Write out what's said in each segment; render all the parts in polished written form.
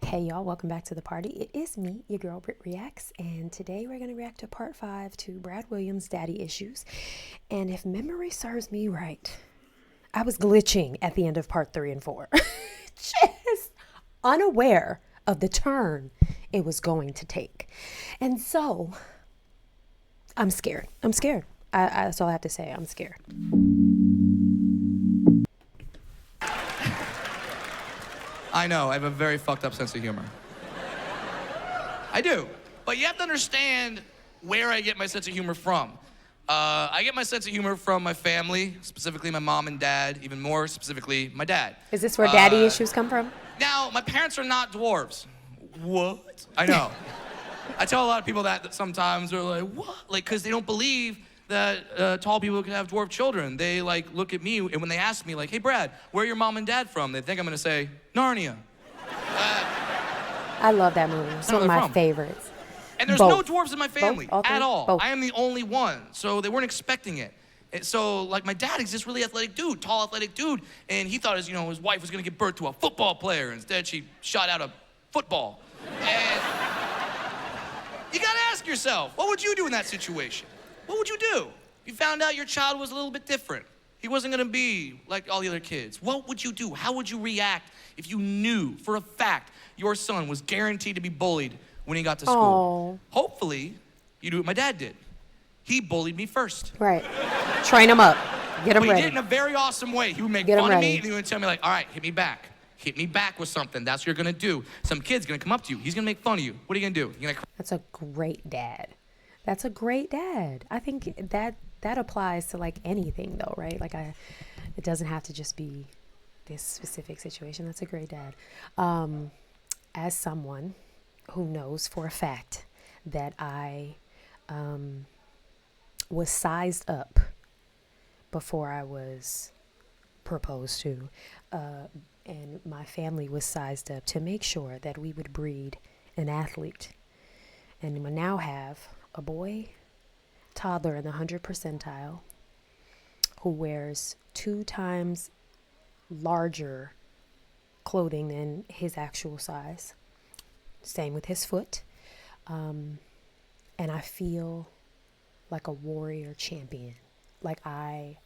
Hey y'all, welcome back to the party. It is me, your girl BrittReacts, and today we're going to react to part 5 to Brad Williams' daddy issues. And if memory serves me right, I was glitching at the end of part 3 and 4. Just unaware of the turn it was going to take. And so, I'm scared. That's all I have to say. I'm scared. I know, I have a very fucked up sense of humor. I do. But you have to understand where I get my sense of humor from. I get my sense of humor from my family, specifically my mom and dad, even more specifically my dad. Is this where daddy issues come from? Now, my parents are not dwarves. What? I know. I tell a lot of people that sometimes they're like, what? Like, because they don't believe that tall people can have dwarf children. They like look at me, and when they ask me like, hey Brad, where are your mom and dad from? They think I'm gonna say, Narnia. I love that movie. It's one of my favorites. And there's no dwarves in my family at all. Both. I am the only one, so they weren't expecting it. And so like my dad is this really athletic dude, tall athletic dude, and he thought his wife was gonna give birth to a football player. Instead, she shot out a football. And you gotta ask yourself, what would you do in that situation? What would you do? You found out your child was a little bit different. He wasn't gonna be like all the other kids. What would you do? How would you react if you knew for a fact your son was guaranteed to be bullied when he got to school? Aww. Hopefully, you do what my dad did. He bullied me first. Right. Train him up. Get him ready. But he did it in a very awesome way. He would make fun of me, and he would tell me like, all right, hit me back. Hit me back with something. That's what you're gonna do. Some kid's gonna come up to you. He's gonna make fun of you. What are you gonna do? You're gonna cry. That's a great dad. That's a great dad. I think that applies to like anything though, right? Like it doesn't have to just be this specific situation. That's a great dad. As someone who knows for a fact that I was sized up before I was proposed to, and my family was sized up to make sure that we would breed an athlete. And we now have a boy, toddler in the 100th percentile, who wears 2 times larger clothing than his actual size. Same with his foot. And I feel like a warrior champion. Like I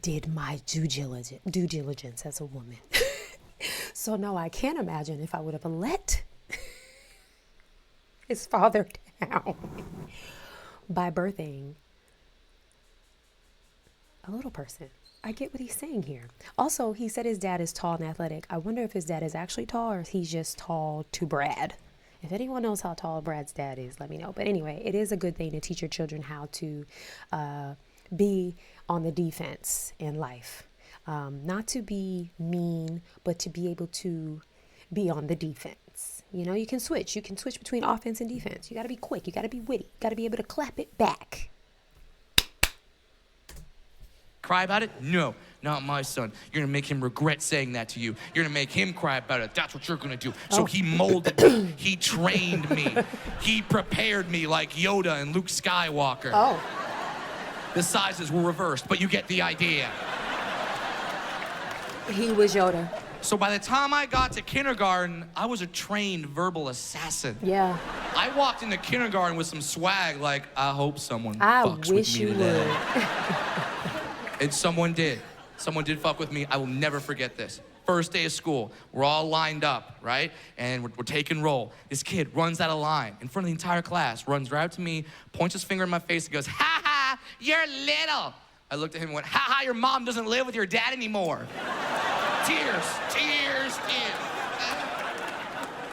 did my due diligence as a woman. So no, I can't imagine if I would have let his father down by birthing a little person. I get what he's saying here. Also, he said his dad is tall and athletic. I wonder if his dad is actually tall or if he's just tall to Brad. If anyone knows how tall Brad's dad is, let me know. But anyway, it is a good thing to teach your children how to be on the defense in life. Not to be mean, but to be able to be on the defense. You know, you can switch. You can switch between offense and defense. You got to be quick. You got to be witty. You got to be able to clap it back. Cry about it? No, not my son. You're gonna make him regret saying that to you. You're gonna make him cry about it. That's what you're gonna do. So he molded me. He trained me. He prepared me like Yoda and Luke Skywalker. Oh. The sizes were reversed, but you get the idea. He was Yoda. So by the time I got to kindergarten, I was a trained verbal assassin. Yeah. I walked into kindergarten with some swag, like, I hope someone fucks with me today. And someone did. Someone did fuck with me. I will never forget this. First day of school, we're all lined up, right? And we're taking roll. This kid runs out of line in front of the entire class, runs right up to me, points his finger in my face and goes, ha ha, you're little. I looked at him and went, ha ha, your mom doesn't live with your dad anymore. Tears.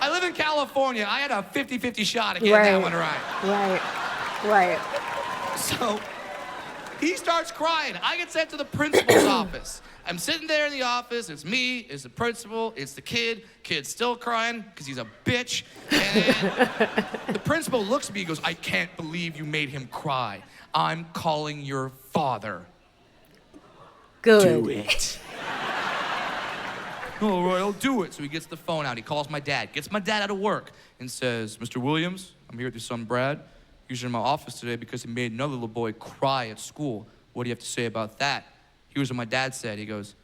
I live in California. I had a 50-50 shot at getting that one right. Right. So he starts crying. I get sent to the principal's office. I'm sitting there in the office. It's me, it's the principal, it's the kid. Kid's still crying because he's a bitch. And then the principal looks at me and goes, I can't believe you made him cry. I'm calling your father. Good. Do it. All right, I'll do it. So he gets the phone out. He calls my dad, gets my dad out of work, and says, Mr. Williams, I'm here with your son, Brad. He's in my office today because he made another little boy cry at school. What do you have to say about that? Here's what my dad said. He goes,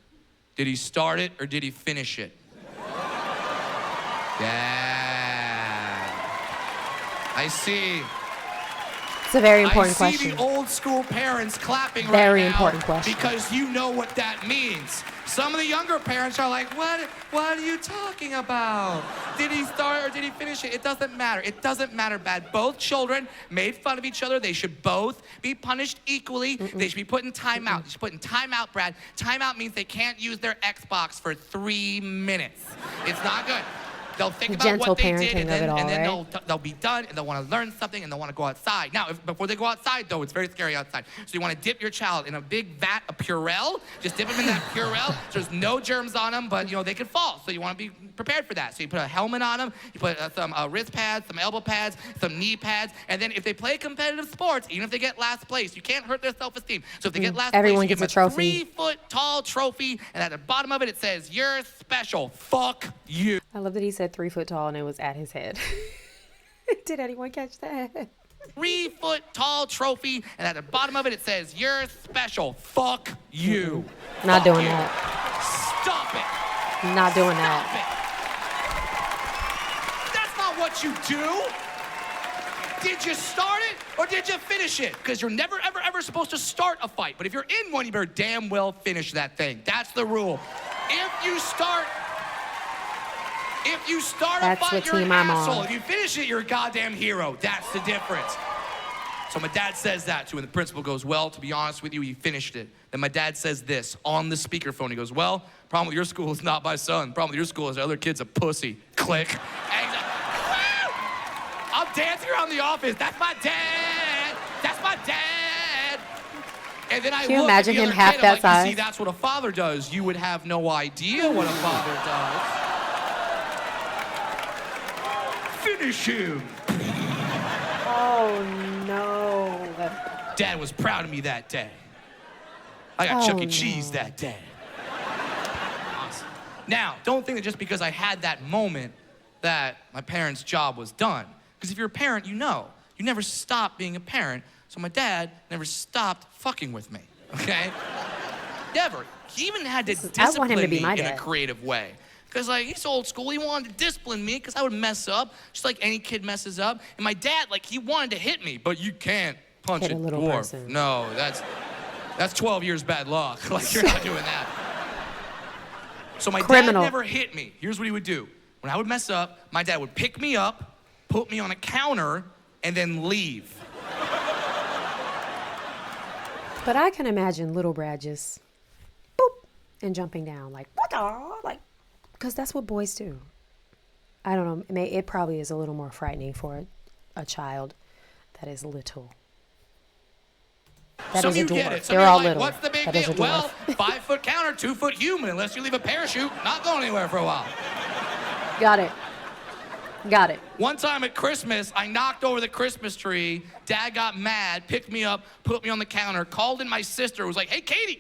did he start it or did he finish it? Yeah. I see. It's a very important I see question. the old school parents clapping Very right now important question. because you know what that means. Some of the younger parents are like, what are you talking about? Did he start or did he finish it? It doesn't matter. It doesn't matter, Bad. Both children made fun of each other. They should both be punished equally. They should be put in timeout. They should put in timeout, Brad. Timeout means they can't use their Xbox for 3 minutes. It's not good. They'll think about Gentle what they parenting did, and of it all, then right? they'll be done, and they'll want to learn something, and they'll want to go outside. Now, before they go outside, though, it's very scary outside. So you want to dip your child in a big vat of Purell. Just dip them in that Purell. So there's no germs on them, but, they could fall. So you want to be prepared for that. So you put a helmet on them. You put some wrist pads, some elbow pads, some knee pads. And then if they play competitive sports, even if they get last place, you can't hurt their self-esteem. So if they get last Everyone place, you gets give a them trophy. 3-foot-tall trophy, and at the bottom of it, it says, "You're special. Fuck you." I love that he said 3 foot tall and it was at his head. Did anyone catch that? 3-foot-tall trophy, and at the bottom of it, it says, "You're special. Fuck you." Not Fuck doing you. that. Stop it. Not doing Stop that. it. That's not what you do. Did you start it or did you finish it? Because you're never, ever, ever supposed to start a fight. But if you're in one, you better damn well finish that thing. That's the rule. If you start That's a fight, what you're an team I'm asshole. on. If you finish it, you're a goddamn hero. That's the difference. So my dad says that to him, and the principal goes, "Well, to be honest with you, you finished it." Then my dad says this on the speakerphone. He goes, "Well, problem with your school is not my son. Problem with your school is the other kid's a pussy." Click. And he's like, "Woo!" I'm dancing around the office. That's my dad. That's my dad. And then I Can you look imagine at the him other half kid, that I'm like, "You see, size?" that's what a father does. You would have no idea what a father does." Finish him. Oh, no. Dad was proud of me that day. I got Chuck E. Oh, Cheese that day. Awesome. Now, don't think that just because I had that moment that my parents' job was done. Because if you're a parent, you know. You never stop being a parent. So my dad never stopped fucking with me, okay? Never. He even had to I want discipline him to be me my in a dad. creative way. Because, he's old school. He wanted to discipline me because I would mess up, just like any kid messes up. And my dad, he wanted to hit me, but you can't punch Hit a a little dwarf. person. No, that's 12 years bad luck. You're not doing that. So my Criminal. dad never hit me. Here's what he would do. When I would mess up, my dad would pick me up, put me on a counter, and then leave. But I can imagine little Brad just boop and jumping down what the because that's what boys do. I don't know. It probably is a little more frightening for a child that is little. That Some is of a you get dwarf. it. Some They're of you are all like, little. what's the big That is deal? a dwarf. Well, 5-foot counter, 2-foot human. Unless you leave a parachute, not going anywhere for a while. Got it. Got it. One time at Christmas, I knocked over the Christmas tree. Dad got mad, picked me up, put me on the counter, called in my sister, was like, "Hey, Katie,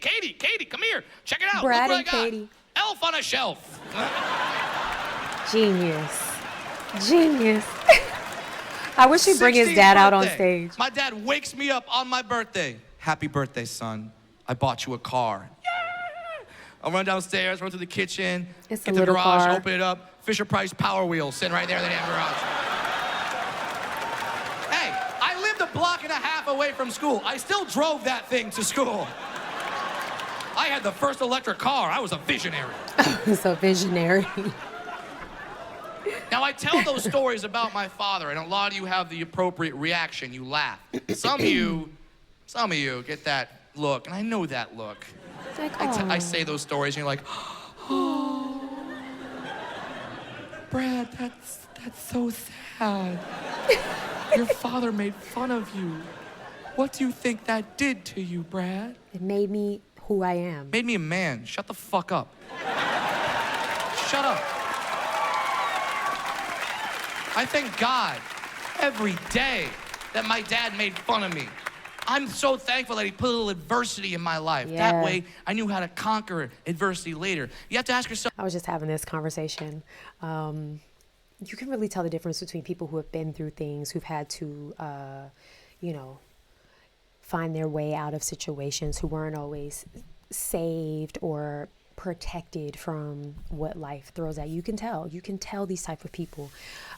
come here. Check it out. Brad Look and what I got. Katie. Elf on a shelf." Genius. Genius. I wish he'd bring his 16th dad out on birthday. stage. My dad wakes me up on my birthday. "Happy birthday, son. I bought you a car." Yeah! I'll run downstairs, run to the kitchen, It's a get to the little garage, car. open it up. Fisher Price Power Wheels sitting right there in the damn garage. Hey, I lived a block and a half away from school. I still drove that thing to school. I had the first electric car. I was a visionary. So visionary. Now, I tell those stories about my father, and a lot of you have the appropriate reaction. You laugh. Some of you get that look, and I know that look. I say those stories, and you're like, "Oh, Brad, that's so sad. Your father made fun of you. What do you think that did to you, Brad?" It made me who I am. Made me a man. Shut the fuck up. Shut up. I thank God every day that my dad made fun of me. I'm so thankful that he put a little adversity in my life. Yeah. That way, I knew how to conquer adversity later. You have to ask yourself, I was just having this conversation. You can really tell the difference between people who have been through things, who've had to, find their way out of situations, who weren't always saved or protected from what life throws at you. You can tell these type of people,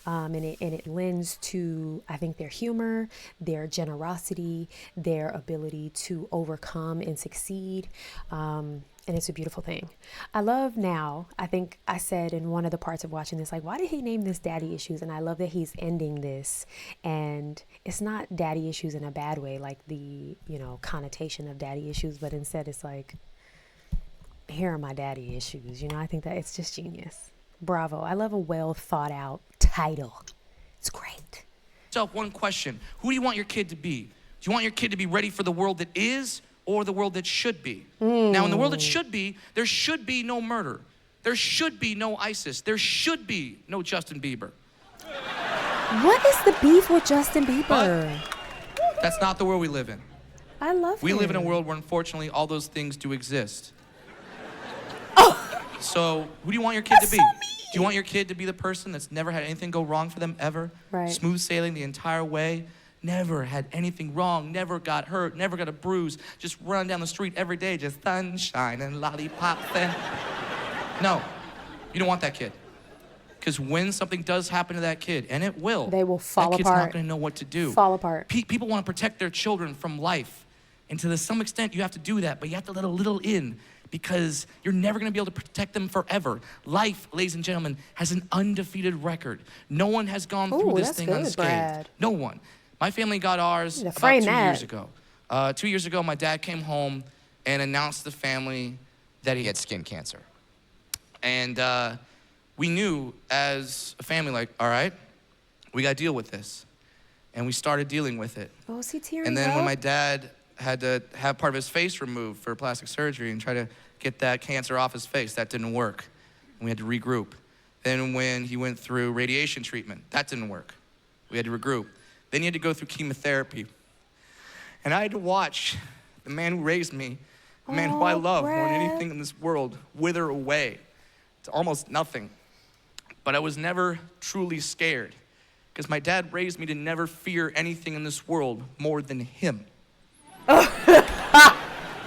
and it lends to, I think, their humor, their generosity, their ability to overcome and succeed. And it's a beautiful thing. I love now, I think I said in one of the parts of watching this, like, why did he name this Daddy Issues? And I love that he's ending this. And it's not daddy issues in a bad way, like the, connotation of daddy issues, but instead it's like, here are my daddy issues. I think that it's just genius. Bravo. I love a well thought out title. It's great. Yourself one question. Who do you want your kid to be? Do you want your kid to be ready for the world that is, or the world that should be? Now, in the world that should be, there should be no murder. There should be no ISIS. There should be no Justin Bieber. What is the beef with Justin Bieber? But that's not the world we live in. I love him. We live in a world where, unfortunately, all those things do exist. Oh! So, who do you want your kid to be? So mean. Do you want your kid to be the person that's never had anything go wrong for them ever? Right. Smooth sailing the entire way? Never had anything wrong, never got hurt, never got a bruise, just run down the street every day, just sunshine and lollipops and... No, you don't want that kid. Because when something does happen to that kid, and it will, they will fall that kid's apart. not gonna know what to do. Fall apart. People wanna protect their children from life. And to some extent, you have to do that, but you have to let a little in, because you're never gonna be able to protect them forever. Life, ladies and gentlemen, has an undefeated record. No one has gone through this thing unscathed. Brad. No one. My family got ours about 2 years ago. 2 years ago, my dad came home and announced to the family that he had skin cancer. And we knew as a family, like, all right, we gotta deal with this. And we started dealing with it. Oh, is he tearing And then up? when my dad had to have part of his face removed for plastic surgery and try to get that cancer off his face, that didn't work. And we had to regroup. Then when he went through radiation treatment, that didn't work. We had to regroup. Then you had to go through chemotherapy. And I had to watch the man who raised me, the man who I love more than anything in this world, wither away to almost nothing. But I was never truly scared, because my dad raised me to never fear anything in this world more than him.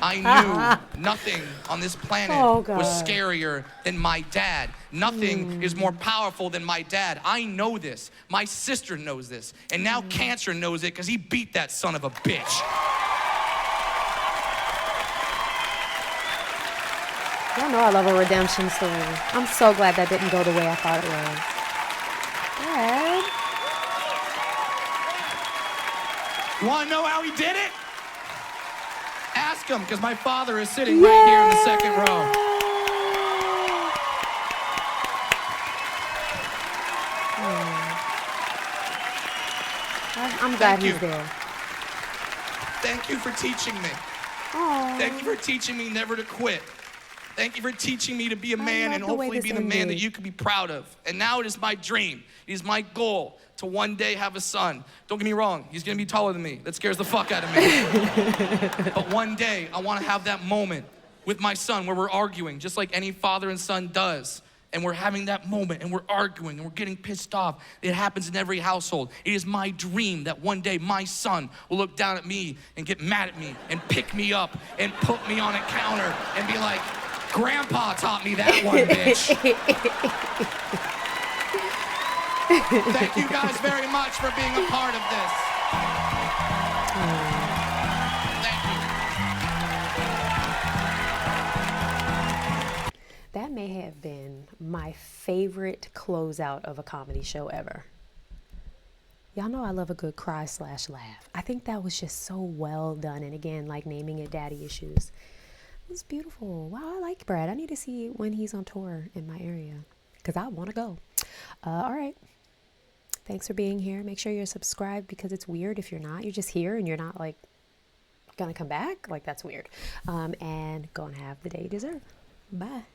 I knew nothing on this planet was scarier than my dad. Nothing is more powerful than my dad. I know this. My sister knows this. And now cancer knows it, because he beat that son of a bitch. Y'all know I love a redemption story. I'm so glad that didn't go the way I thought it was. Dad. You want to know how he did it? Ask him, because my father is sitting right here in the second row. I'm glad he's there. Thank you for teaching me. Aww. Thank you for teaching me never to quit. Thank you for teaching me to be a man and hopefully be the man that you can be proud of. And now it is my dream. It is my goal to one day have a son. Don't get me wrong, he's gonna be taller than me. That scares the fuck out of me. But one day, I wanna have that moment with my son where we're arguing, just like any father and son does. And we're having that moment and we're arguing and we're getting pissed off. It happens in every household. It is my dream that one day my son will look down at me and get mad at me and pick me up and put me on a counter and be like, Grandpa taught me that one, bitch. Thank you guys very much for being a part of this. Thank you. That may have been my favorite closeout of a comedy show ever. Y'all know I love a good cry/laugh. I think that was just so well done. And again, like naming it Daddy Issues. It was beautiful. Wow, I like Brad. I need to see when he's on tour in my area, because I want to go. All right. Thanks for being here. Make sure you're subscribed, because it's weird if you're not. You're just here and you're not like gonna come back. Like, that's weird. And go and have the day you deserve. Bye.